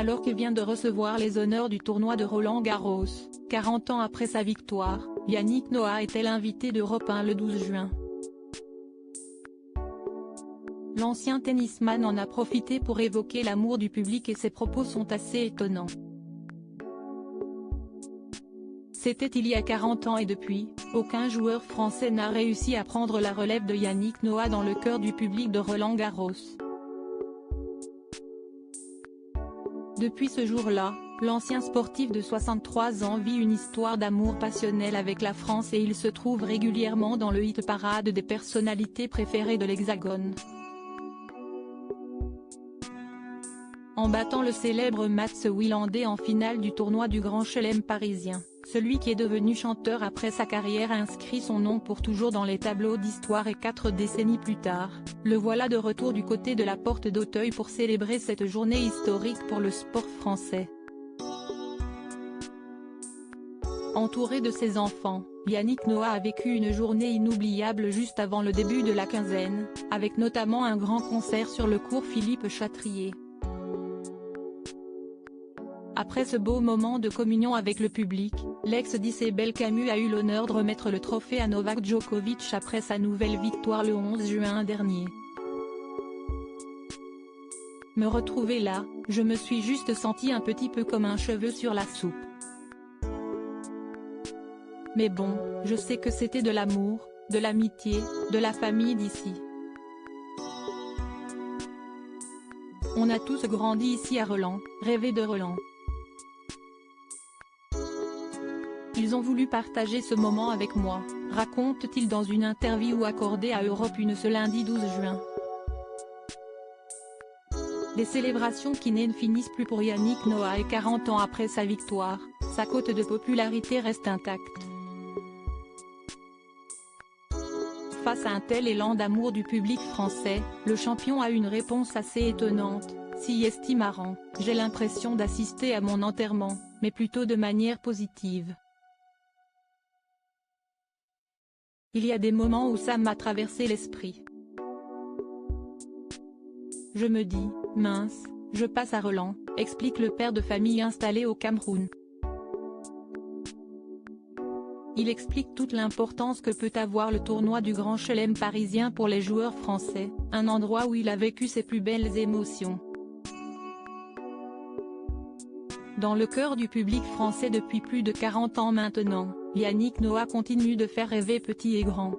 Alors que vient de recevoir les honneurs du tournoi de Roland-Garros, 40 ans après sa victoire, Yannick Noah était l'invité d'Europe 1 le 12 juin. L'ancien tennisman en a profité pour évoquer l'amour du public et ses propos sont assez étonnants. C'était il y a 40 ans et depuis, aucun joueur français n'a réussi à prendre la relève de Yannick Noah dans le cœur du public de Roland-Garros. Depuis ce jour-là, l'ancien sportif de 63 ans vit une histoire d'amour passionnel avec la France et il se trouve régulièrement dans le hit-parade des personnalités préférées de l'Hexagone. En battant le célèbre Mats Wilander en finale du tournoi du Grand Chelem parisien, celui qui est devenu chanteur après sa carrière a inscrit son nom pour toujours dans les tableaux d'histoire et 4 décennies plus tard, le voilà de retour du côté de la porte d'Auteuil pour célébrer cette journée historique pour le sport français. Entouré de ses enfants, Yannick Noah a vécu une journée inoubliable juste avant le début de la quinzaine, avec notamment un grand concert sur le cours Philippe Chatrier. Après ce beau moment de communion avec le public, l'ex d'Isabelle Camus a eu l'honneur de remettre le trophée à Novak Djokovic après sa nouvelle victoire le 11 juin dernier. Me retrouver là, je me suis juste senti un petit peu comme un cheveu sur la soupe. Mais bon, je sais que c'était de l'amour, de l'amitié, de la famille d'ici. On a tous grandi ici à Roland, rêvé de Roland. Ils ont voulu partager ce moment avec moi, raconte-t-il dans une interview accordée à Europe 1 ce lundi 12 juin. Des célébrations qui ne finissent plus pour Yannick Noah et 40 ans après sa victoire, sa cote de popularité reste intacte. Face à un tel élan d'amour du public français, le champion a une réponse assez étonnante, si marrant, j'ai l'impression d'assister à mon enterrement, mais plutôt de manière positive. Il y a des moments où ça m'a traversé l'esprit. Je me dis, mince, je passe à Roland, explique le père de famille installé au Cameroun. Il explique toute l'importance que peut avoir le tournoi du Grand Chelem parisien pour les joueurs français, un endroit où il a vécu ses plus belles émotions. Dans le cœur du public français depuis plus de 40 ans maintenant, Yannick Noah continue de faire rêver petit et grand.